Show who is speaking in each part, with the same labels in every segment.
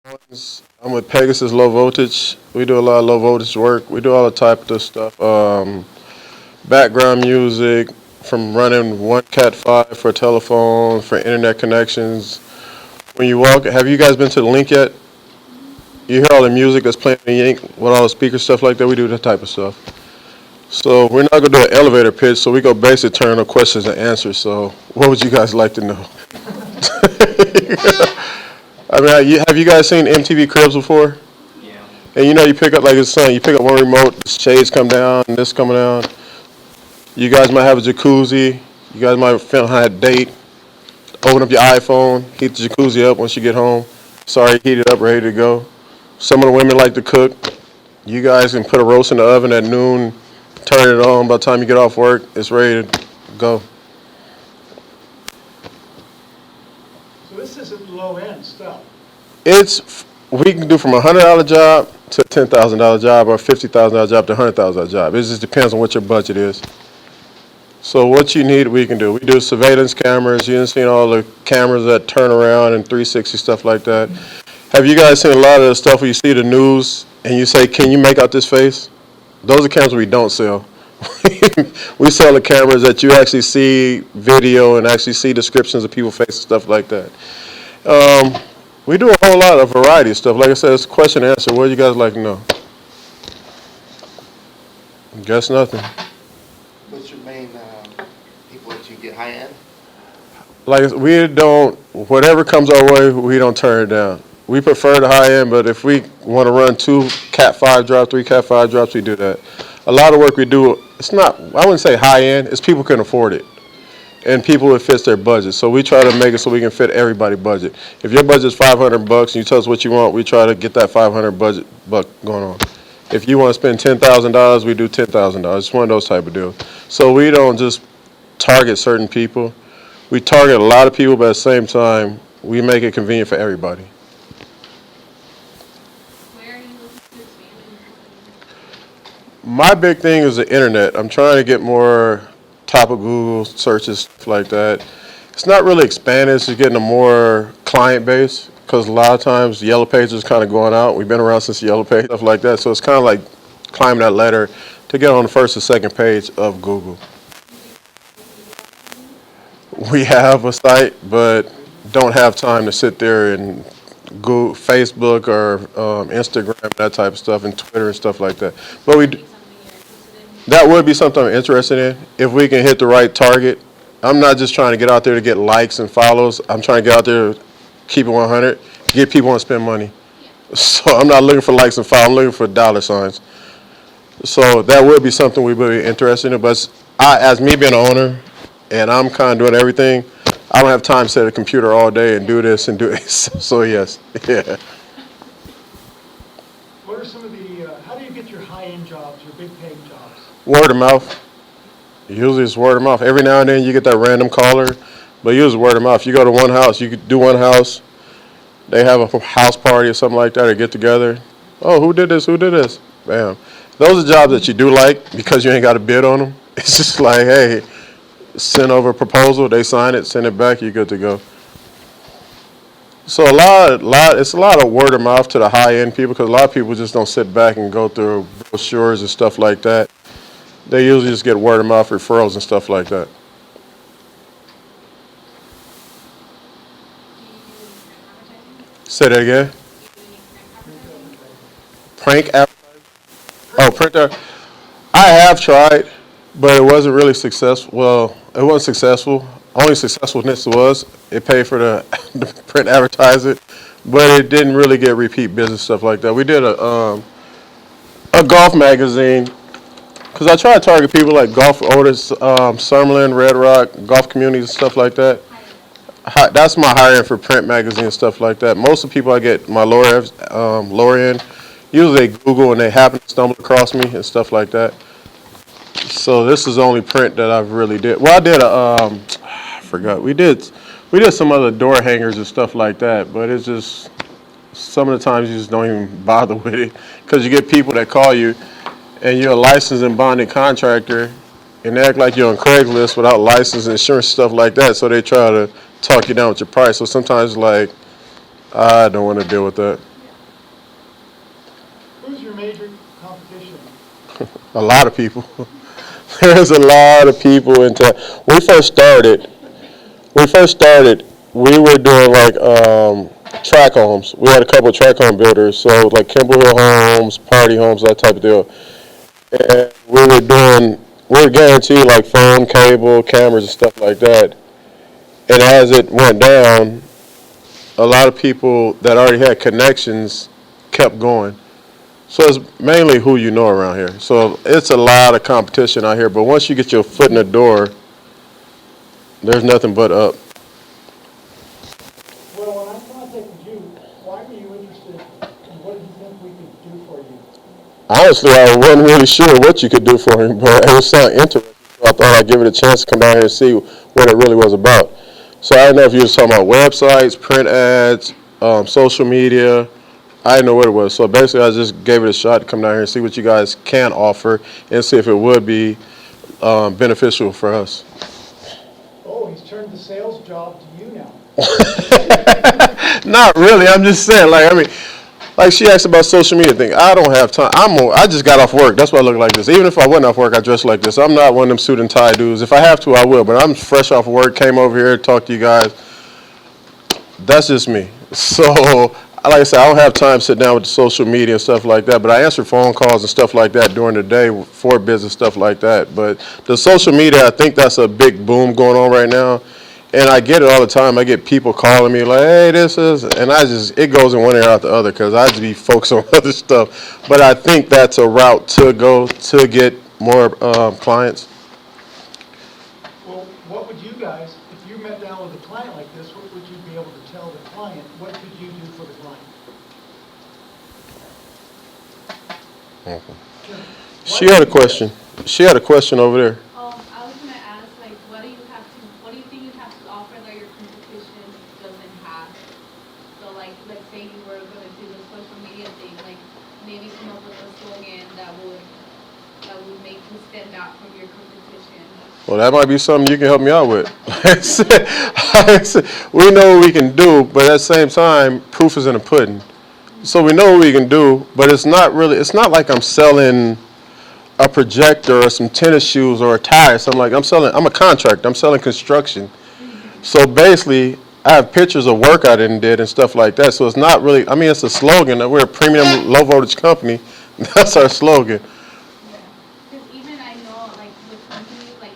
Speaker 1: I'm with Pegasus Low Voltage. We do a lot of low voltage work. We do all the type of stuff. Background music, from running one Cat 5 for telephone, for internet connections. When you walk, have you guys been to the link yet? You hear all the music that's playing in the ink with all the speaker stuff like that. We do that type of stuff. So we're not gonna do an elevator pitch. So we go basic turn of questions and answers. So what would you guys like to know? I mean, have you guys seen MTV Cribs before?
Speaker 2: Yeah.
Speaker 1: And you pick up like it's son. You pick up one remote, the shades come down, and this coming down. You guys might have a jacuzzi. You guys might feel had a date. Open up your iPhone, heat the jacuzzi up once you get home. Sorry, heat it up, ready to go. Some of the women like to cook. You guys can put a roast in the oven at noon, turn it on. By the time you get off work, it's ready to go.
Speaker 3: So this isn't low-end stuff.
Speaker 1: We can do from $100 job to a $10,000 job or a $50,000 job to a $100,000 job. It just depends on what your budget is. So what you need, we can do. We do surveillance cameras. You done seen all the cameras that turn around and 360 stuff like that. Have you guys seen a lot of the stuff where you see the news and you say, "Can you make out this face?" Those are cameras we don't sell. We sell the cameras that you actually see video and actually see descriptions of people's faces, stuff like that. We do a whole lot of variety of stuff. Like I said, it's question and answer. What do you guys like to know? Guess nothing.
Speaker 4: What's your main people that you get high end?
Speaker 1: Like we don't, whatever comes our way, we don't turn it down. We prefer the high end, but if we want to run 2 Cat 5 drops, 3 Cat 5 drops, we do that. A lot of work we do, it's not, I wouldn't say high end, it's people can afford it. And people, it fits their budget. So we try to make it so we can fit everybody's budget. If your budget's $500 and you tell us what you want, we try to get that 500 budget buck going on. If you want to spend $10,000, we do $10,000. It's one of those type of deals. So we don't just target certain people. We target a lot of people, but at the same time, we make it convenient for everybody.
Speaker 5: Where are you looking to expand in your company?
Speaker 1: My big thing is the internet. I'm trying to get more top of Google searches, stuff like that. It's not really expanding, it's just getting a more client base, because a lot of times Yellow Pages is kind of going out. We've been around since Yellow Page, stuff like that. So it's kind of like climbing that ladder to get on the first or second page of Google. We have a site, but don't have time to sit there and go Facebook or Instagram, that type of stuff, and Twitter and stuff like that. But we,
Speaker 5: Something you're interested in?
Speaker 1: that would be something I'm interested in if we can hit the right target. I'm not just trying to get out there to get likes and follows. I'm trying to get out there, keep it 100, get people to spend money. So I'm not looking for likes and follows. I'm looking for dollar signs. So that would be something we would be interested in. But as me being an owner, and I'm kind of doing everything, I don't have time to sit at a computer all day and do this and do this. So yes, yeah.
Speaker 3: What are some of the, how do you get your high-end jobs, your big-paying jobs?
Speaker 1: Word of mouth. Usually it's word of mouth. Every now and then you get that random caller, but usually word of mouth. You go to one house, you could do one house, they have a house party or something like that, or get together. Oh, who did this? Who did this? Bam. Those are jobs that you do like because you ain't got to bid on them. It's just like, hey, send over a proposal, they sign it, send it back, you're good to go. So it's a lot of word of mouth to the high end people, because a lot of people just don't sit back and go through brochures and stuff like that. They usually just get word of mouth referrals and stuff like that.
Speaker 5: Do you do any print advertising?
Speaker 1: Say that again.
Speaker 5: Do you do any print advertising?
Speaker 1: Prank advertising? Oh, printer. I have tried, but it wasn't really successful. Well, it wasn't successful. Only successfulness was it paid for the print advertising, but it didn't really get repeat business, stuff like that. We did a golf magazine, because I try to target people like Golf Otis, Summerlin, Red Rock, golf communities, stuff like that. That's my higher end for print magazine and stuff like that. Most of the people I get my lower end, usually they Google and they happen to stumble across me and stuff like that. So this is the only print that I've really did. Well, I did I forgot. We did some other door hangers and stuff like that, but it's just some of the times you just don't even bother with it, because you get people that call you and you're a licensed and bonded contractor and they act like you're on Craigslist without license, insurance, stuff like that. So they try to talk you down with your price. So sometimes like, I don't want to deal with that. A lot of people. There's a lot of people in town. When we first started, we were doing like track homes. We had a couple of track home builders, so like Kimball Hill Homes, Party Homes, that type of deal. And we were guaranteed like phone, cable, cameras, and stuff like that. And as it went down, a lot of people that already had connections kept going. So it's mainly who you know around here. So it's a lot of competition out here. But once you get your foot in the door, there's nothing but up.
Speaker 3: Well, when I contacted you, why were you interested and what did you think we could do for you?
Speaker 1: Honestly, I wasn't really sure what you could do for him, but it sounded interesting. So I thought I'd give it a chance to come down here and see what it really was about. So I didn't know if you was talking about websites, print ads, social media. I didn't know what it was. So basically, I just gave it a shot to come down here and see what you guys can offer and see if it would be beneficial for us.
Speaker 3: Oh, he's turned the sales job to you now.
Speaker 1: Not really. I'm just saying, like she asked about social media thing. I don't have time. I just got off work. That's why I look like this. Even if I wasn't off work, I dress like this. I'm not one of them suit and tie dudes. If I have to, I will. But I'm fresh off work, came over here, talked to you guys. That's just me. So, like I said, I don't have time to sit down with the social media and stuff like that. But I answer phone calls and stuff like that during the day for business stuff like that. But the social media, I think that's a big boom going on right now. And I get it all the time. I get people calling me like, "Hey, this is," and it goes in one ear out the other because I just be focused on other stuff. But I think that's a route to go to get more clients.
Speaker 3: Well, what would you guys, if you met down with a client like this, what would you be able to tell the client? What could you do for the client?
Speaker 1: She had a question. She had a question over there.
Speaker 5: I was gonna ask, like, what do you think you have to offer that your competition doesn't have? So like, let's say you were gonna do the social media thing, like, maybe come up with a slogan that would make you stand out from your competition.
Speaker 1: Well, that might be something you can help me out with. We know what we can do, but at the same time, proof is in the pudding. So we know what we can do, but it's not like I'm selling a projector or some tennis shoes or a tire. So I'm a contractor. I'm selling construction. So basically, I have pictures of work I did and stuff like that. So it's not really, it's a slogan. We're a premium low voltage company. That's our slogan.
Speaker 5: Because even I know, like, with companies, like,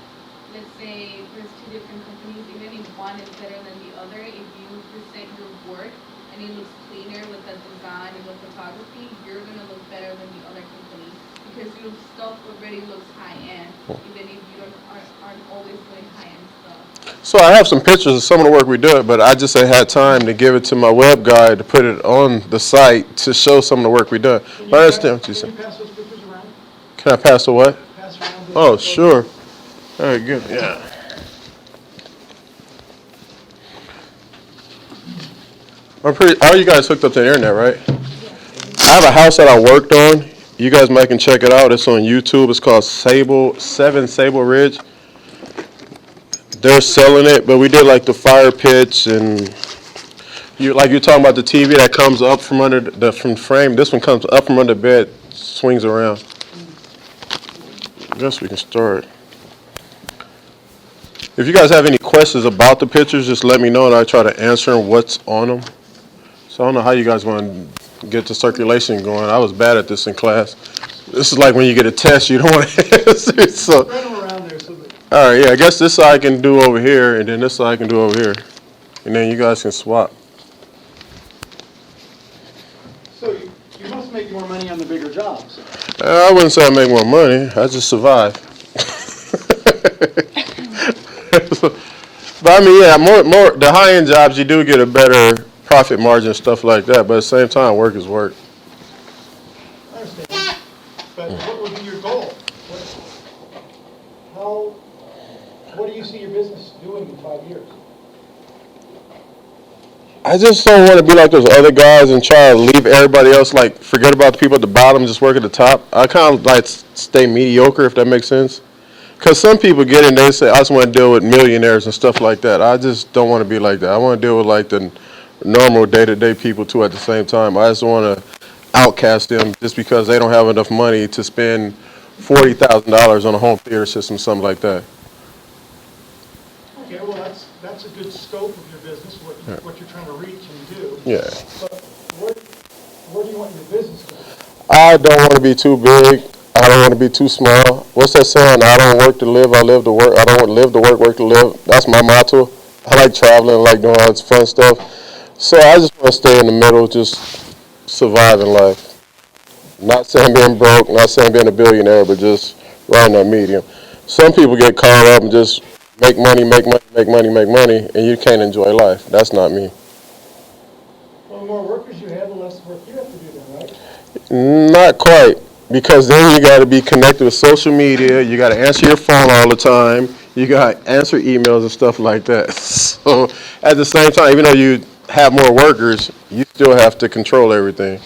Speaker 5: let's say there's two different companies, even if one is better than the other, if you present your work and it looks cleaner with the design and the photography, you're going to look better than the other company. Because your stuff already looks high-end, even if you aren't always doing high-end stuff.
Speaker 1: So I have some pictures of some of the work we do, but I just ain't had time to give it to my web guy to put it on the site to show some of the work we do. But I understand what you
Speaker 3: Can
Speaker 1: said.
Speaker 3: you pass those pictures around?
Speaker 1: Can I pass the what?
Speaker 3: Pass around those
Speaker 1: Oh,
Speaker 3: photos?
Speaker 1: sure. All right, good. Yeah. All you guys hooked up to the internet, right? I have a house that I worked on. You guys might can check it out. It's on YouTube. It's called 7 Sable Ridge. They're selling it, but we did like the fire pits and you're talking about the TV that comes up from under from frame. This one comes up from under the bed, swings around. I guess we can start. If you guys have any questions about the pictures, just let me know and I'll try to answer what's on them. So I don't know how you guys want to get the circulation going. I was bad at this in class. This is like when you get a test, you don't want to answer. So,
Speaker 3: Spread them around there so that,
Speaker 1: all right, yeah, I guess this side I can do over here, and then this side I can do over here. And then you guys can swap.
Speaker 3: so you must make more money on the bigger jobs.
Speaker 1: I wouldn't say I make more money. I just survive. But yeah, more the high-end jobs, you do get a better profit margin and stuff like that. But at the same time, work is work.
Speaker 3: I understand. But what would be your goal? What do you see your business doing in 5 years?
Speaker 1: I just don't want to be like those other guys and try to leave everybody else, like forget about the people at the bottom, just work at the top. I kind of like stay mediocre, if that makes sense. Because some people get in, they say, I just want to deal with millionaires and stuff like that. I just don't want to be like that. I want to deal with like the normal day-to-day people too at the same time. I just want to outcast them just because they don't have enough money to spend $40,000 on a home theater system, something like that.
Speaker 3: Okay, well, that's a good scope of your business, what you're trying to reach and do.
Speaker 1: Yeah.
Speaker 3: But where do you want your business to be?
Speaker 1: I don't want to be too big. I don't want to be too small. What's that saying? I don't work to live. I live to work. I don't want to live to work, work to live. That's my motto. I like traveling. I like doing all this fun stuff. So I just want to stay in the middle, just surviving life. Not saying being broke, not saying being a billionaire, but just right in that medium. Some people get caught up and just make money, make money, make money, make money, and you can't enjoy life. That's not me.
Speaker 3: Well, the more workers you have, the less work you have to do then, right?
Speaker 1: Not quite, because then you got to be connected with social media. You got to answer your phone all the time. You got to answer emails and stuff like that. So at the same time, even though you have more workers, you still have to control everything.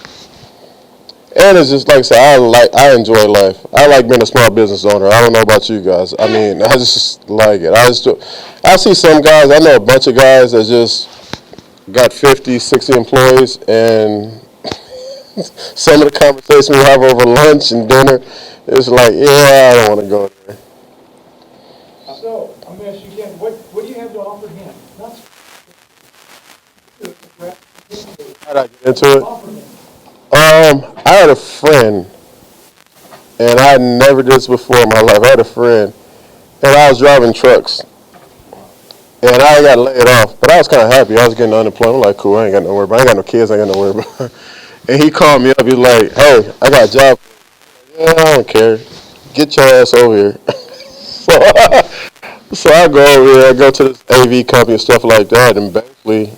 Speaker 1: And it's just like I said, I enjoy life. I like being a small business owner. I don't know about you guys. I mean, I just like it. I see some guys. I know a bunch of guys that just got 50, 60 employees, and some of the conversations we have over lunch and dinner, it's like, yeah, I don't want to go there.
Speaker 3: So, I'm going to ask you again, what do you have to offer him? Not
Speaker 1: How did I get into it?
Speaker 3: offer him.
Speaker 1: I had a friend, and I had never did this before in my life. I had a friend, and I was driving trucks, and I got laid off, but I was kind of happy. I was getting unemployment. I'm like, cool, I ain't got no worry about. I ain't got no kids. I ain't got no worry about. And he called me up. He's like, hey, I got a job. Yeah, I don't care. Get your ass over here. so, so I go over here. I go to this AV company and stuff like that, and basically,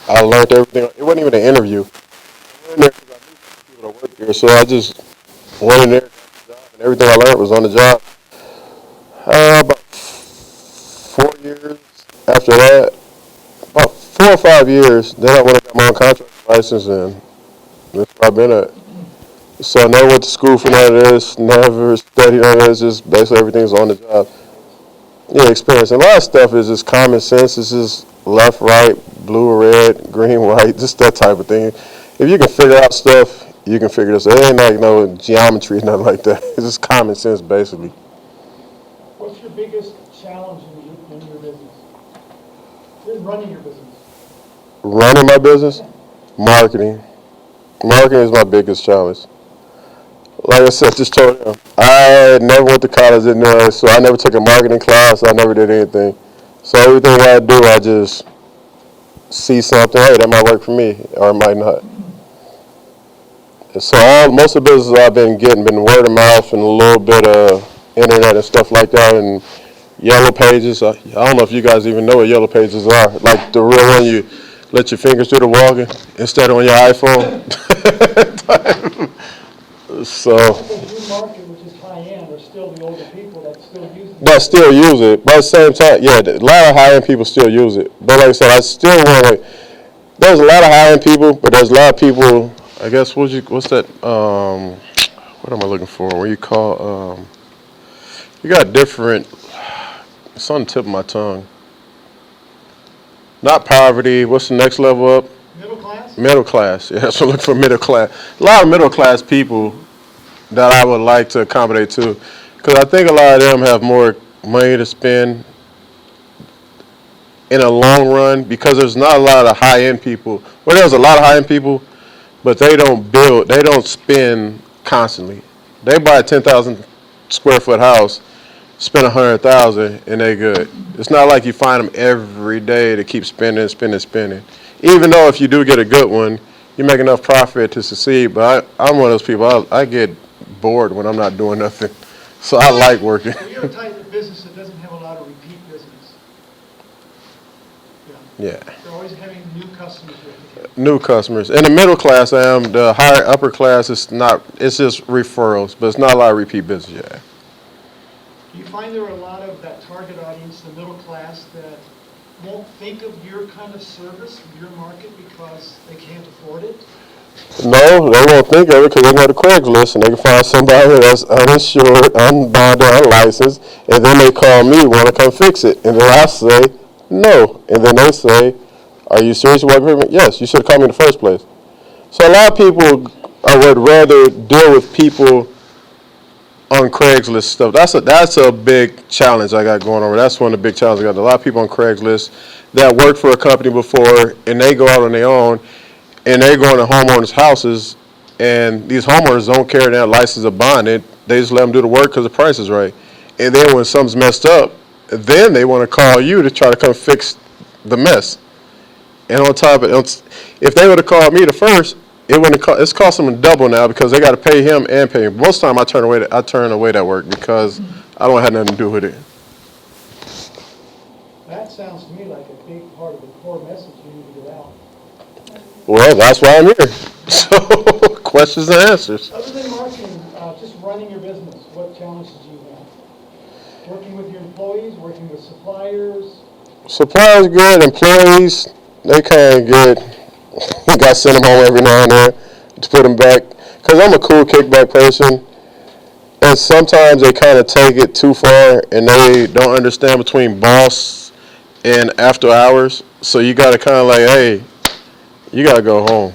Speaker 1: I learned everything. It wasn't even an interview. I went in there because I knew people that work here, so I just went in there, and everything I learned was on the job. About 4 years after that, about 4 or 5 years, then I went and got my own contract license, and that's where I've been at. So I never went to school for none of this, never studied none of this, just basically everything's on the job. Yeah, experience. And a lot of stuff is just common sense. It's just left, right, blue, red, green, white, just that type of thing. If you can figure out stuff, you can figure this out. It ain't like no geometry, nothing like that. It's just common sense, basically.
Speaker 3: What's your biggest challenge in your business? In running your business?
Speaker 1: Running my business, marketing. Marketing is my biggest challenge. Like I said, just told him, I never went to college, didn't know, so I never took a marketing class. I never did anything. So everything I do, I just see something, hey, that might work for me, or it might not. So most of the business I've been getting been word of mouth and a little bit of internet and stuff like that, and yellow pages. I don't know if you guys even know what yellow pages are. Like the real one, you let your fingers do the walking instead of on your iPhone. So
Speaker 3: Because your market, which is high-end, are still the older people that still use it.
Speaker 1: but still use it. But at the same time, yeah, a lot of high-end people still use it. But like I said, I still want to. There's a lot of high-end people, but there's a lot of people. I guess what's that? What am I looking for? What you call? You got different. It's on the tip of my tongue. Not poverty. What's the next level up?
Speaker 3: Middle class?
Speaker 1: Middle class. Yeah, so look for middle class. A lot of middle class people that I would like to accommodate to, because I think a lot of them have more money to spend in a long run. Because there's not a lot of high end people. Well, there's a lot of high end people, but they don't build. They don't spend constantly. They buy a 10,000 square foot house, spend 100,000, and they good. It's not like you find them every day to keep spending, spending, spending. Even though if you do get a good one, you make enough profit to succeed. But I'm one of those people. I get bored when I'm not doing nothing, so I like working.
Speaker 3: So you're a type of business that doesn't have a lot of repeat business.
Speaker 1: Yeah,
Speaker 3: They're always having new customers with you.
Speaker 1: new customers. In the middle class, I am. The higher upper class is not. It's just referrals, but it's not a lot of repeat business. Yeah.
Speaker 3: Do you find there are a lot of that target audience, the middle class, that won't think of your kind of service, your market, because they can't afford it?
Speaker 1: No, they won't think of it because they go to Craigslist and they can find somebody that's uninsured, unbonded, unlicensed, and then they call me, want to come fix it. And then I say, no. And then they say, are you serious about agreement? Yes, you should have called me in the first place. So a lot of people would rather deal with people on Craigslist stuff. That's a big challenge I got going on. That's one of the big challenges I got. A lot of people on Craigslist that worked for a company before, and they go out on their own, and they go into homeowners' houses, and these homeowners don't care their license or bond. They just let them do the work because the price is right. And then when something's messed up, then they want to call you to try to come fix the mess. And on top of it, if they would have called me the first, it wouldn't have it's cost them double now because they got to pay him and pay me. Most of the time, I turn away that work because I don't have nothing to do with it.
Speaker 3: That sounds to me like a big part of the core message you need to get out.
Speaker 1: Well, that's why I'm here. So, questions and answers.
Speaker 3: Other than marketing, just running your business, what challenges do you have? Working with your employees, working with suppliers?
Speaker 1: Suppliers good, employees, they kind of get, you got to send them home every now and then to put them back. Because I'm a cool kickback person. And sometimes they kind of take it too far and they don't understand between boss and after hours. So you got to kind of like, hey, you got to go home.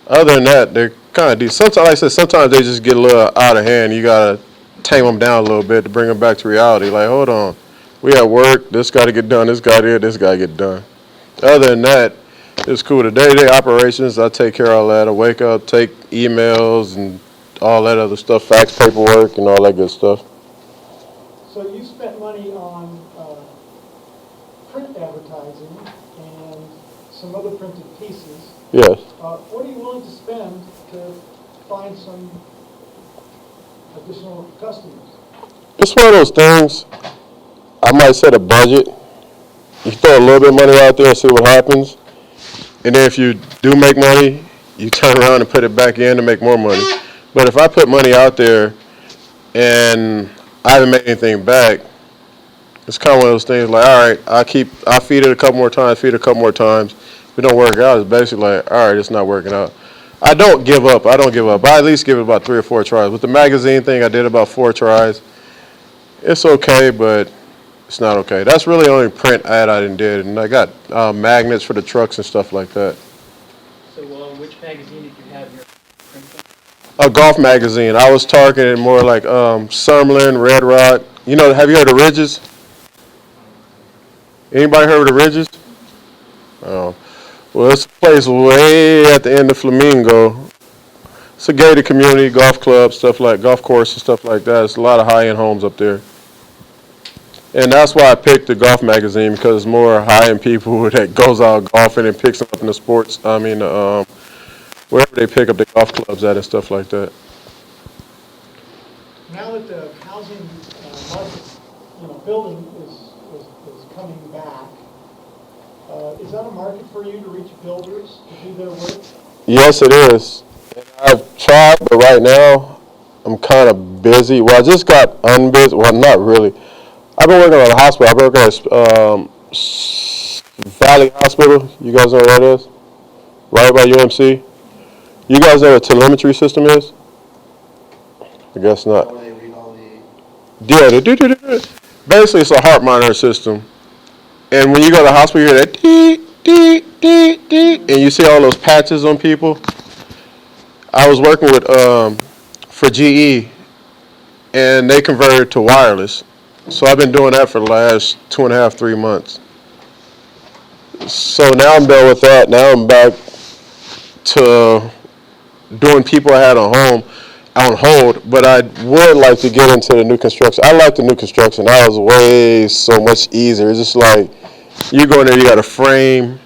Speaker 1: Other than that, they're kind of decent. Sometimes, like I said, sometimes they just get a little out of hand. You got to tame them down a little bit to bring them back to reality. Like, hold on. We at work. This got to get done. This got here. This got to get done. Other than that, it's cool. The day-to-day operations, I take care of all that. I wake up, take emails and all that other stuff, fax paperwork and all that good stuff.
Speaker 3: So you spent money on print advertising and some other printed pieces.
Speaker 1: Yes.
Speaker 3: What are you willing to spend to find some additional customers?
Speaker 1: It's one of those things. I might set a budget. You throw a little bit of money out there and see what happens. And then if you do make money, you turn around and put it back in to make more money. But if I put money out there and I haven't made anything back, it's kind of one of those things like, all right, I feed it a couple more times, feed it a couple more times. If it don't work out, it's basically like, all right, it's not working out. I don't give up. I at least give it about 3 or 4 tries. With the magazine thing, I did about 4 tries. It's okay, but it's not okay. That's really the only print ad I did. And I got magnets for the trucks and stuff like that.
Speaker 2: So, which magazine did you have your printing?
Speaker 1: A golf magazine. I was targeting more like Summerlin, Red Rock. You know, have you heard of Ridges? Anybody heard of the Ridges? Oh. Well, it's a place way at the end of Flamingo. It's a gated community, golf club, golf course and stuff like that. It's a lot of high-end homes up there. And that's why I picked the golf magazine because it's more high-end people that goes out golfing and picks them up in the sports. Wherever they pick up the golf clubs at and stuff like that.
Speaker 3: Now that the housing market, building is coming back, is that a market for you to reach builders to do their work?
Speaker 1: Yes, it is. And I've tried, but right now I'm kind of busy. Well, I just got unbusy. Well, not really. I've been working at a hospital. I've been working at Valley Hospital. You guys know what that is? Right by UMC. You guys know what a telemetry system is? I guess not.
Speaker 4: Where they read all the,
Speaker 1: Yeah, they do. Basically, it's a heart monitor system. And when you go to the hospital, you hear that dee, and you see all those patches on people. I was working with for GE, and they converted to wireless. So I've been doing that for the last 2.5, 3 months. So now I'm done with that. Now I'm back to doing people I had on hold, but I would like to get into the new construction. I like the new construction. That was way so much easier. It's just like you go in there, you got a frame,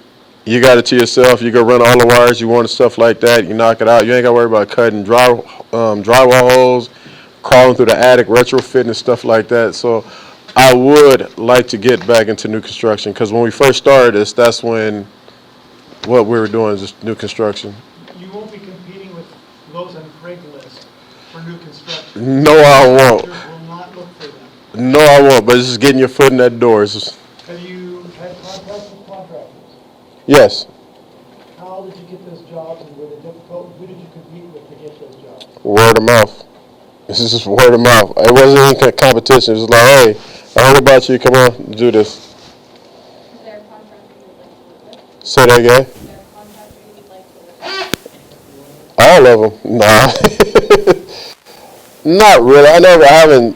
Speaker 1: you got it to yourself, you go run all the wires you want and stuff like that, you knock it out. You ain't got to worry about cutting drywall holes, crawling through the attic, retrofitting and stuff like that. So I would like to get back into new construction because when we first started this, that's when what we were doing is just new construction.
Speaker 3: You won't be competing with those on Craigslist for new construction.
Speaker 1: No, I won't.
Speaker 3: Builders will not look for them.
Speaker 1: No, I won't. But it's just getting your foot in that door.
Speaker 3: Have you had contacts with contractors?
Speaker 1: Yes,
Speaker 3: How did you get those jobs and were they difficult? Who did you compete with to get those jobs?
Speaker 1: word of mouth. This is just word of mouth. It wasn't any competition. It was like, hey, I heard about you. Come on, do this.
Speaker 5: Is there a contractor you would like to work with?
Speaker 1: Say that again.
Speaker 5: Is there a contractor you would like to work with?
Speaker 1: All of them. Nah. Not really. I haven't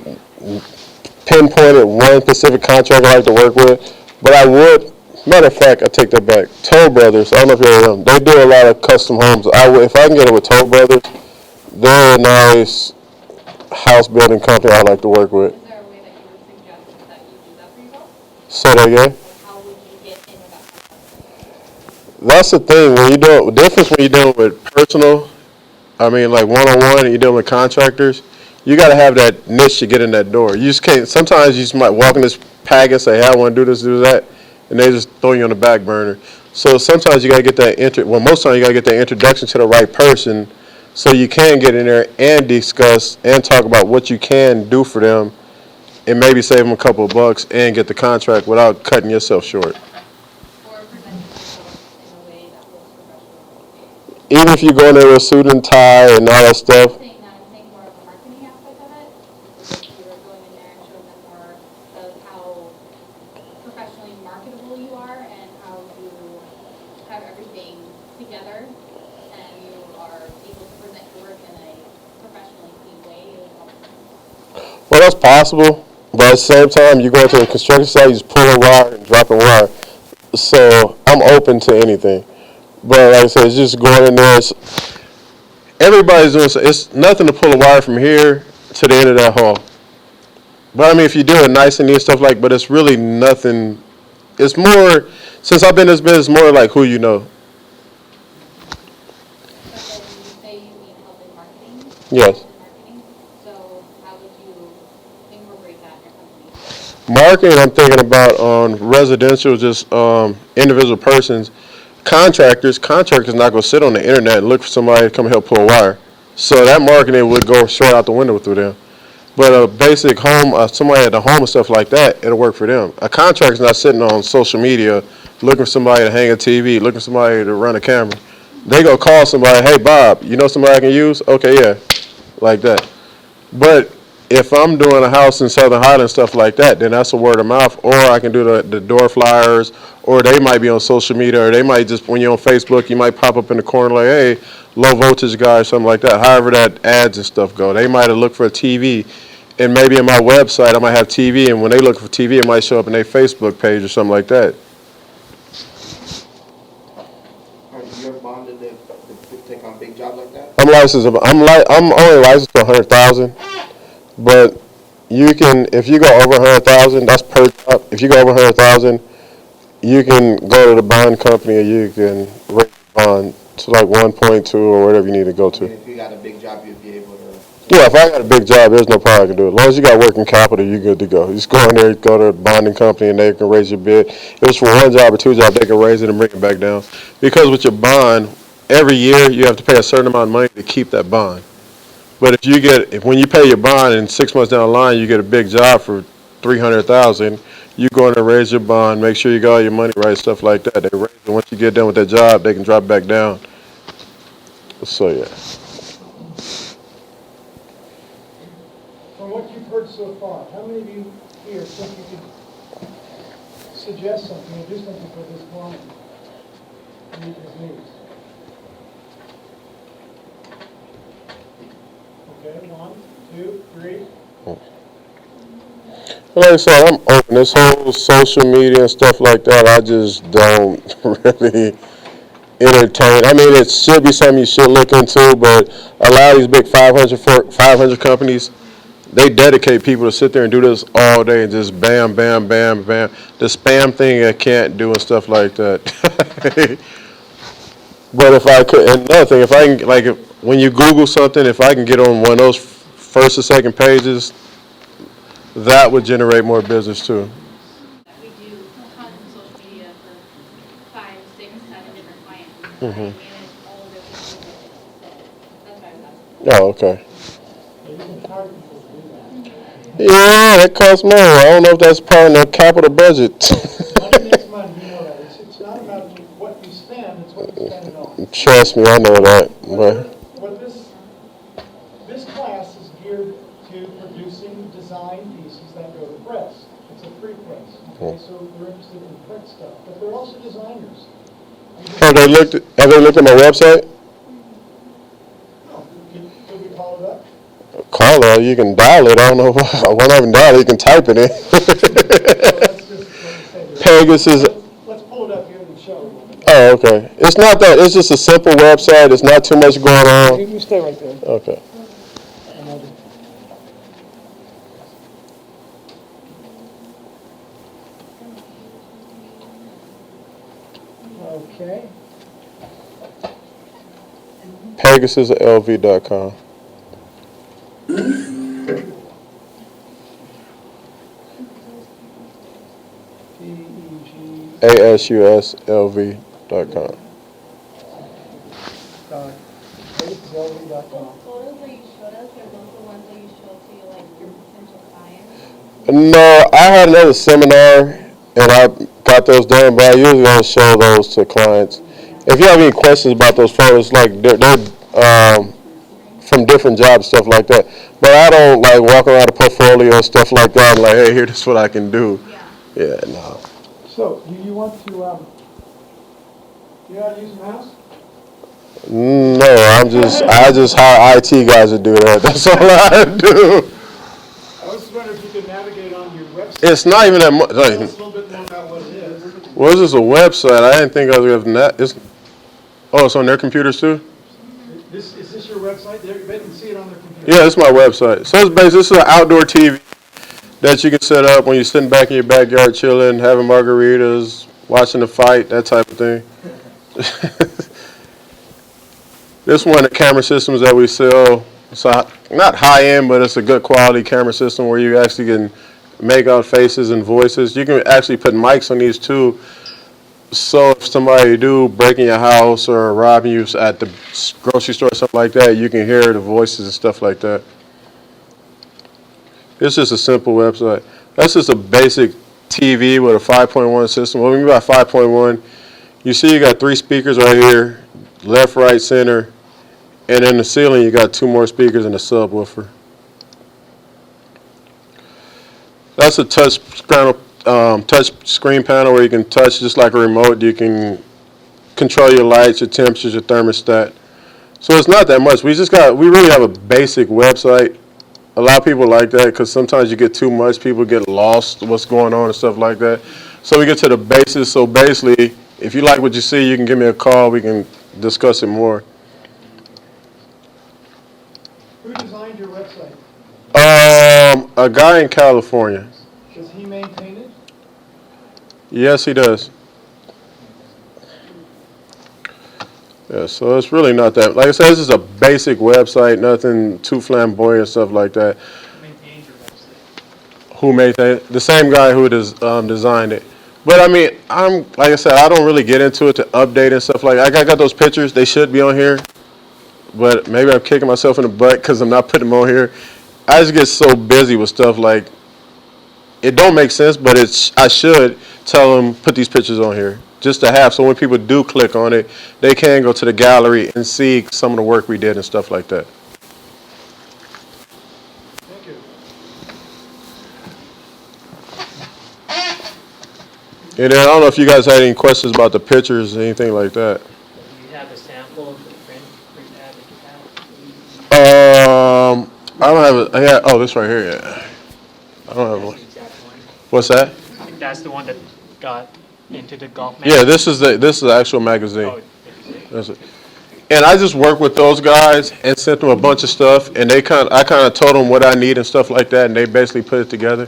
Speaker 1: pinpointed one specific contract I like to work with, but I would. Matter of fact, I take that back. Toll Brothers. I don't know if you heard of them. They do a lot of custom homes. If I can get it with Toll Brothers, they're a nice house building company I like to work with.
Speaker 5: Is there a way that you would suggest that you do that for yourself?
Speaker 1: Say that again.
Speaker 5: Like, how would you get into that process?
Speaker 1: That's the thing. When you do the difference when you're dealing with personal, I mean like one-on-one, and you're dealing with contractors, you got to have that niche to get in that door. You just can't. Sometimes you just might walk in this pack and say, "Hey, I want to do this, do that," and they just throw you on the back burner. So sometimes you got to get that most times you got to get that introduction to the right person, so you can get in there and discuss and talk about what you can do for them, and maybe save them a couple of bucks and get the contract without cutting yourself short.
Speaker 5: Or present yourself in a way that looks professional?
Speaker 1: Even if you go in there with a suit and tie and all that stuff.
Speaker 5: I'm saying more of the marketing aspect of it. If you were going in there and showing them more of how professionally marketable you are and how you have everything together and you are able to present your work in a professionally clean way, it would help.
Speaker 1: Well, that's possible, but at the same time, you go to a construction site, you just pull a wire and drop a wire. So I'm open to anything. But like I said, it's just going in there. Everybody's doing. It's nothing to pull a wire from here to the end of that hall. But I mean, if you do it nice and neat stuff but it's really nothing. It's more, since I've been in this business, more like who you know.
Speaker 5: But then you say you need help in marketing?
Speaker 1: Yes.
Speaker 5: Marketing. So how would you incorporate that in your company?
Speaker 1: Marketing, I'm thinking about on residential, just individual persons. Contractors not going to sit on the internet and look for somebody to come help pull a wire. So that marketing would go straight out the window through them. But a basic home, somebody at the home and stuff like that, it'll work for them. A contractor's not sitting on social media looking for somebody to hang a TV, looking for somebody to run a camera. They go call somebody, "Hey Bob, you know somebody I can use?" "Okay, yeah," like that. But if I'm doing a house in Southern Highlands, stuff like that, then that's a word of mouth. Or I can do the door flyers, or they might be on social media, or they might just, when you're on Facebook, you might pop up in the corner like, "Hey, low voltage guy," or something like that. However that ads and stuff go. They might have looked for a TV, and maybe in my website I might have TV, and when they look for TV, it might show up in their Facebook page or something like that.
Speaker 4: Are you ever bonded to take on a big job like that?
Speaker 1: I'm licensed. I'm only licensed to 100,000, but you can, if you go over 100,000, that's per job. If you go over 100,000, you can go to the bond company, or you can raise the bond to like 1.2 or whatever you need to go
Speaker 4: I mean,
Speaker 1: to.
Speaker 4: if you got a big job, you'd be able to.
Speaker 1: Yeah, if I got a big job, there's no problem I can do it. As long as you got working capital, you're good to go. You just go in there, go to the bonding company, and they can raise your bid. If it's for one job or two jobs, they can raise it and bring it back down. Because with your bond, every year you have to pay a certain amount of money to keep that bond. But if when you pay your bond and 6 months down the line you get a big job for 300,000, you go in and raise your bond, make sure you got all your money right, stuff like that. They raise it. Once you get done with that job, they can drop it back down. So yeah.
Speaker 3: From what you've heard so far, how many of you here think you could suggest something or do something for this client to meet his needs? Okay, 1, 2, 3.
Speaker 1: Like I said, I'm open. This whole social media and stuff like that, I just don't really entertain. I mean, it should be something you should look into, but a lot of these big 500 companies, they dedicate people to sit there and do this all day and just bam, bam, bam, bam. The spam thing I can't do and stuff like that. But if I could, and another thing, if I can, like, when you Google something, if I can get on one of those first or second pages, that would generate more business too.
Speaker 5: That we do tons of social media for 5, 6, 7 different clients. I manage all of their social media. So that's why I was asking.
Speaker 1: Oh, okay.
Speaker 3: You can hire people to do that.
Speaker 1: Yeah, that costs money. I don't know if that's part of the capital budget.
Speaker 3: Money makes money, you know that. It's not about what you spend, it's what you spend it on.
Speaker 1: Trust me, I know that. But
Speaker 3: What this class is geared to producing design pieces that go to press. It's a free press. Okay, so they're interested in print stuff, but they're also designers.
Speaker 1: have they looked at my website?
Speaker 3: No, could we call it up?
Speaker 1: Call her. Well, you can dial it. I don't know. Well, not even dial it. You can type it in.
Speaker 3: So let's just, like I said,
Speaker 1: Pegasus.
Speaker 3: let's pull it up here and show you.
Speaker 1: Oh, okay. It's not that. It's just a simple website. It's not too much going on.
Speaker 3: You stay right there.
Speaker 1: Okay.
Speaker 3: And I'll just- Okay.
Speaker 1: PegasusLV.com.
Speaker 3: PEG.
Speaker 1: ASUSLV.com.
Speaker 3: PegasusLV.com.
Speaker 5: Photos that you showed us, are those the ones that you showed to like your potential clients?
Speaker 1: No, I had another seminar and I got those done, but I usually don't show those to clients. If you have any questions about those photos, like they're from different jobs, stuff like that. But I don't like walk around a portfolio and stuff like that. And like, hey, here's what I can do.
Speaker 5: Yeah.
Speaker 1: Yeah, no.
Speaker 3: So, do you want to, you know how to use a mouse?
Speaker 1: No, I just hire IT guys to do that. That's all I do.
Speaker 3: I was wondering if you could navigate on your website.
Speaker 1: It's not even that much.
Speaker 3: Tell
Speaker 1: Like,
Speaker 3: us a little bit more about what it is.
Speaker 1: well, this is a website. I didn't think I was having that. It's on their computers too?
Speaker 3: Is this your website? They can see it on their computer.
Speaker 1: Yeah, it's my website. So it's basically, this is an outdoor TV that you can set up when you're sitting back in your backyard chilling, having margaritas, watching the fight, that type of thing. This one of the camera systems that we sell. It's not high end, but it's a good quality camera system where you actually can make out faces and voices. You can actually put mics on these too. So if somebody do break in your house or robbing you at the grocery store or something like that, you can hear the voices and stuff like that. It's just a simple website. That's just a basic TV with a 5.1 system. What we mean by 5.1, you see you got 3 speakers right here, left, right, center, and in the ceiling you got 2 more speakers and a subwoofer. That's a touch screen panel where you can touch just like a remote. You can control your lights, your temperatures, your thermostat. So it's not that much. We really have a basic website. A lot of people like that because sometimes you get too much. People get lost what's going on and stuff like that. So we get to the basics. So basically, if you like what you see, you can give me a call. We can discuss it more.
Speaker 3: Who designed your website?
Speaker 1: A guy in California.
Speaker 3: Does he maintain it?
Speaker 1: Yes, he does. Yeah, so it's really not that. Like I said, this is a basic website, nothing too flamboyant and stuff like that.
Speaker 2: Who maintains your website?
Speaker 1: Who made that? The same guy who designed it. But I mean, like I said, I don't really get into it to update and stuff like that. I got those pictures. They should be on here. But maybe I'm kicking myself in the butt because I'm not putting them on here. I just get so busy with stuff like, it don't make sense, but I should tell them, put these pictures on here. Just to have, so when people do click on it, they can go to the gallery and see some of the work we did and stuff like that.
Speaker 3: Thank you.
Speaker 1: And then I don't know if you guys had any questions about the pictures or anything like that.
Speaker 2: Do you have a sample of the print ad that you have?
Speaker 1: I don't have it. Yeah, oh, this right here. Yeah, I don't have one.
Speaker 2: That's the exact one.
Speaker 1: What's that?
Speaker 2: I think that's the one that got into the golf
Speaker 1: Yeah,
Speaker 2: magazine.
Speaker 1: this is the actual magazine.
Speaker 2: Oh,
Speaker 1: That's it. And I just worked with those guys and sent them a bunch of stuff, and I kind of told them what I need and stuff like that, and they basically put it together.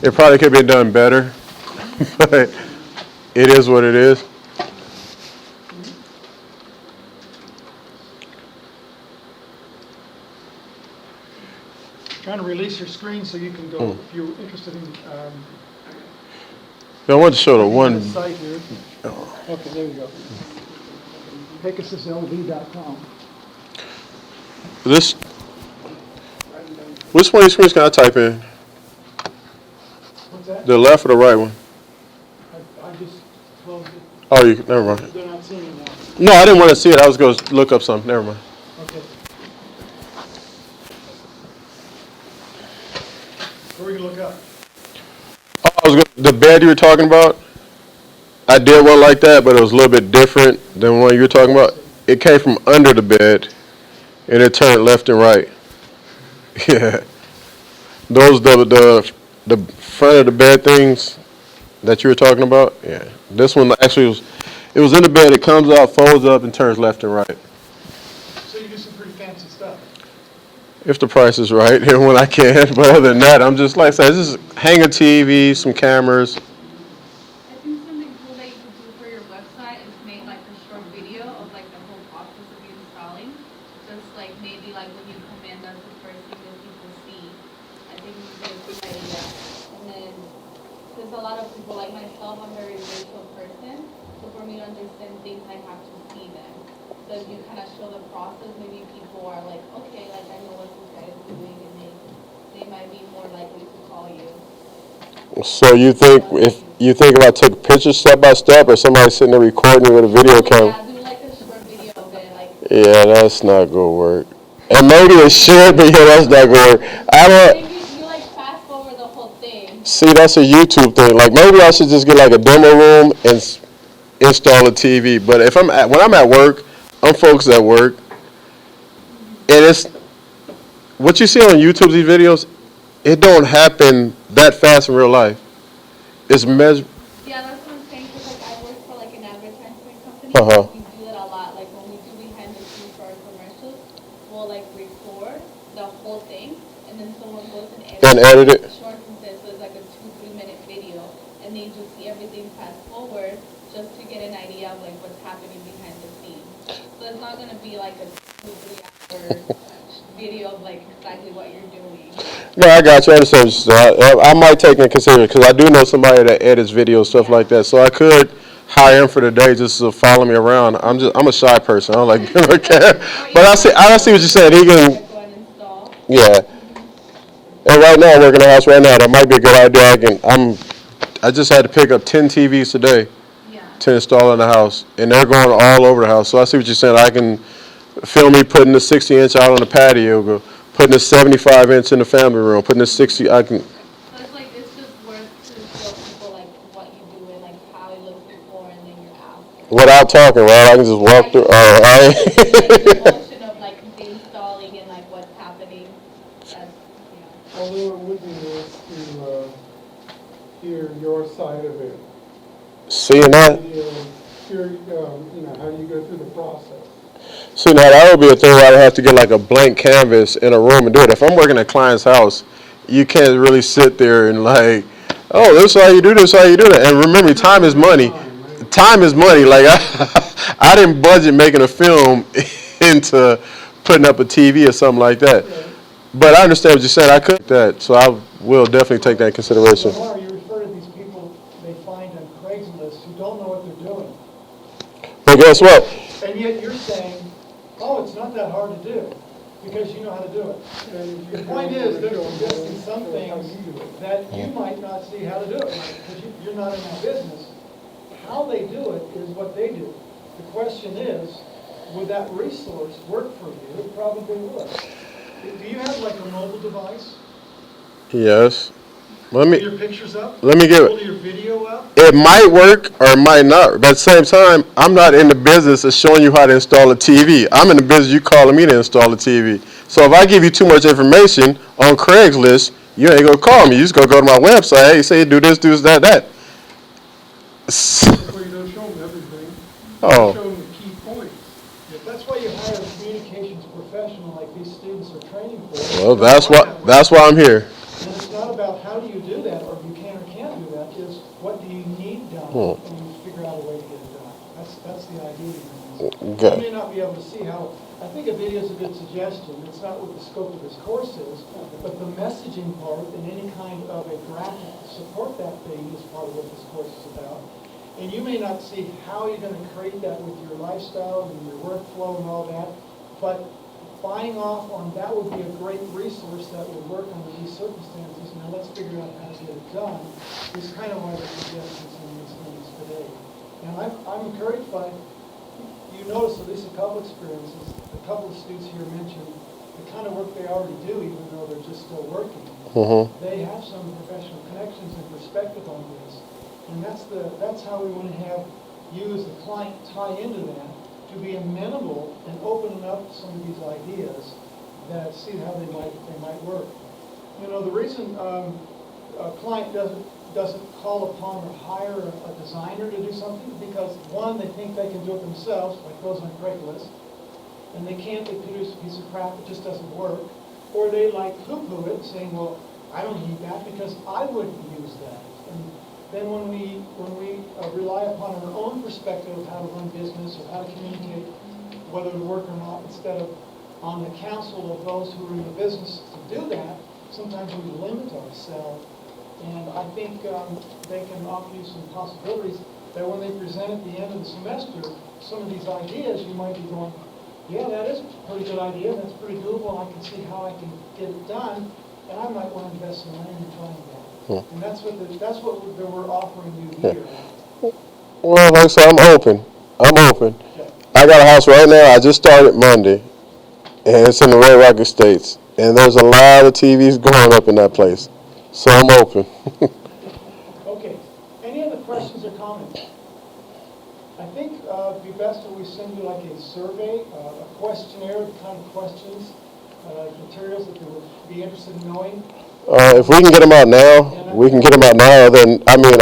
Speaker 1: It probably could be done better, but it is what it is.
Speaker 3: Trying to release your screen so you can go, if you're interested in,
Speaker 1: I wanted to show the
Speaker 3: the
Speaker 1: one.
Speaker 3: site here. Okay, there you go. PegasusLV.com.
Speaker 1: Which one of these screens can I type in?
Speaker 3: What's that?
Speaker 1: The left or the right one?
Speaker 3: I just closed it.
Speaker 1: Oh, never mind.
Speaker 3: They're not seeing it now.
Speaker 1: No, I didn't want to see it. I was going to look up something. Never mind.
Speaker 3: Okay. Where are you gonna look up?
Speaker 1: Oh, the bed you were talking about. I did one like that, but it was a little bit different than one you were talking about. It came from under the bed, and it turned left and right. Yeah. Those the front of the bed things that you were talking about. Yeah. This one actually was. It was in the bed. It comes out, folds up, and turns left and right.
Speaker 3: So you do some pretty fancy stuff.
Speaker 1: If the price is right, and when I can. But other than that, I'm just like I said, just hang a TV, some cameras.
Speaker 5: I think something cool that you could do for your website is make like a short video of like the whole process of you installing. Just like maybe like when you come in, that's the first thing that people see. I think it's a good idea. And then, because a lot of people like myself, I'm a very visual person. So for me to understand things, I have to see them. So if you kind of show the process, maybe people are like, okay, like I know what this guy is doing, and they might be more likely to call you.
Speaker 1: So you think if I took pictures step by step, or somebody sitting there recording with a video camera?
Speaker 5: Yeah, do like a short video of it, like.
Speaker 1: Yeah, that's not gonna work. And maybe it should, but yeah, that's not gonna work. I don't
Speaker 5: Maybe you like fast forward the whole thing.
Speaker 1: see. That's a YouTube thing. Like maybe I should just get like a demo room and install a TV. But if when I'm at work, I'm focused at work, and it's what you see on YouTube. These videos, it don't happen that fast in real life. It's measure.
Speaker 5: Yeah, that's what I'm saying. Cause like I work for like an advertisement company.
Speaker 1: Uh huh.
Speaker 5: We do that a lot. Like when we do behind the scenes for our commercials, we'll like record the whole thing, and then someone goes and
Speaker 1: And edit it.
Speaker 5: shortens it, so it's like a 2-3 minute video, and they just see everything fast forward just to get an idea of like what's happening behind the scenes. So it's not gonna be like a 2-3 hour video of like exactly what you're doing.
Speaker 1: No, I got you. I understand. I might take into consideration because I do know somebody that edits videos, stuff like that. So I could hire him for the day just to follow me around. I'm a shy person. I don't like being on camera. But I see what you're saying. He can,
Speaker 5: Go and install.
Speaker 1: yeah. And right now, I'm working in the house right now. That might be a good idea. I just had to pick up 10 TVs today
Speaker 5: Yeah.
Speaker 1: to install in the house, and they're going all over the house. So I see what you're saying. I can film me putting the 60-inch out on the patio, putting the 75-inch in the family room, putting the 60. I can.
Speaker 5: So it's like it's just worth to show people like what you do and like how it looks before and then you're after.
Speaker 1: Without talking, right? I can just walk through.
Speaker 5: Like the
Speaker 1: All right.
Speaker 5: motion of like the installing and like what's happening. That's
Speaker 3: Although it would be nice to hear your side of it.
Speaker 1: Seeing that,
Speaker 3: Hear, how you go through the process.
Speaker 1: see now that would be a thing where I'd have to get like a blank canvas in a room and do it. If I'm working at a client's house, you can't really sit there and like, oh, this is how you do this, how you do that. And remember, time is money. Time is money. Like I didn't budget making a film into putting up a TV or something like that. But I understand what you're saying. I could do that, so I will definitely take that in consideration.
Speaker 3: Lamar, you refer to these people they find on Craigslist who don't know what they're doing.
Speaker 1: But guess what?
Speaker 3: And yet you're saying, oh, it's not that hard to do, because you know how to do it. The point is, they're suggesting some things that you might not see how to do it, because you're not in that business. How they do it is what they do. The question is, would that resource work for you? It probably would. Do you have like a mobile device?
Speaker 1: Yes.
Speaker 3: Pull your pictures up?
Speaker 1: Let me give
Speaker 3: Pull
Speaker 1: it.
Speaker 3: your video up?
Speaker 1: It might work or it might not. But at the same time, I'm not in the business of showing you how to install a TV. I'm in the business of you calling me to install a TV. So if I give you too much information on Craigslist, you ain't gonna call me. You just gonna go to my website. Hey, say do this, do that, that.
Speaker 6: Well, you don't show them everything.
Speaker 1: Oh.
Speaker 6: You show them the key points.
Speaker 3: That's why you hire a communications professional like these students are training for.
Speaker 1: Well, that's why I'm here.
Speaker 3: And it's not about how do you do that, or you can or can't do that, it's what do you need done, and you figure out a way to get it done. That's the idea.
Speaker 1: Okay.
Speaker 3: You may not be able to see how, I think a video is a good suggestion. It's not what the scope of this course is, but the messaging part and any kind of a graphic to support that thing is part of what this course is about. And you may not see how you're going to create that with your lifestyle and your workflow and all that, but buying off on that would be a great resource that would work under these circumstances. Now let's figure out how to get it done. Is kind of why the suggestions in these things today. And I'm encouraged by, you notice at least a couple experiences, a couple of students here mentioned the kind of work they already do, even though they're just still working. They have some professional connections and perspective on this. And that's how we want to have you as the client tie into that, to be amenable and opening up to some of these ideas that see how they might work. You know, the reason a client doesn't call upon or hire a designer to do something because, one, they think they can do it themselves, like those on Craigslist, and they can't, they produce a piece of crap that just doesn't work, or they like poo-poo it, saying, well, I don't need that because I wouldn't use that. And then when we rely upon our own perspective of how to run business or how to communicate whether to work or not, instead of on the counsel of those who are in the business to do that, sometimes we limit ourselves. And I think they can offer you some possibilities that when they present at the end of the semester, some of these ideas, you might be going, yeah, that is a pretty good idea, that's pretty doable, I can see how I can get it done, and I might want to invest some money in trying that. And that's what we're offering you here.
Speaker 1: Well, like I said, I'm open.
Speaker 3: Okay.
Speaker 1: I got a house right now. I just started Monday, and it's in the Red Rock Estates. And there's a lot of TVs going up in that place. So I'm open.
Speaker 3: Okay. Any other questions or comments? I think it'd be best if we send you like a survey, a questionnaire, the kind of questions, materials that they would be interested in knowing.
Speaker 1: If we can get them out now, we can get them out now. Then I mean,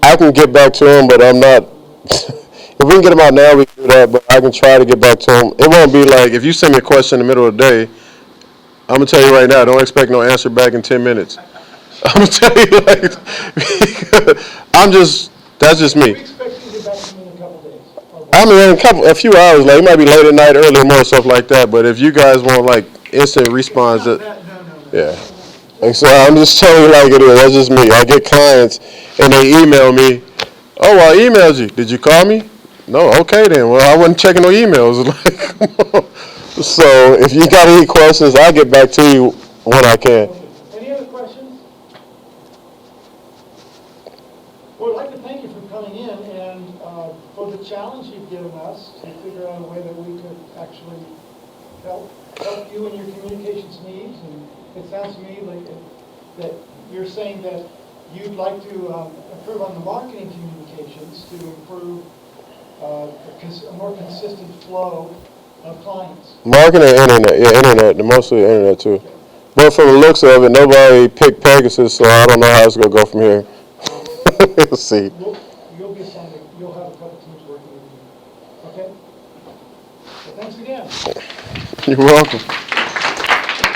Speaker 1: I can get back to them, but I'm not. If we can get them out now, we can do that. But I can try to get back to them. It won't be like if you send me a question in the middle of the day. I'm gonna tell you right now. Don't expect no answer back in 10 minutes. I'm gonna tell you like, that's just
Speaker 3: We
Speaker 1: me.
Speaker 3: expect you to get back to me in a couple days.
Speaker 1: I mean, a few hours. Like it might be late at night, early in the morning, stuff like that. But if you guys want like instant response,
Speaker 3: No.
Speaker 1: yeah. And so I'm just telling you like it is. That's just me. I get clients and they email me. Oh, I emailed you. Did you call me? No. Okay then. Well, I wasn't checking no emails. Like, so if you got any questions, I'll get back to you when I can.
Speaker 3: Okay. Any other questions? Well, I'd like to thank you for coming in and for the challenge you've given us to figure out a way that we could actually help you in your communications needs. And it sounds to me like that you're saying that you'd like to improve on the marketing communications to improve a more consistent flow of clients.
Speaker 1: Marketing and internet. Yeah, internet. Mostly internet too. But from the looks of it, nobody picked Pegasus, so I don't know how it's gonna go from here. We'll see.
Speaker 3: You'll be assigned, you'll have a couple teams working with you. Okay? So thanks again.
Speaker 1: You're welcome.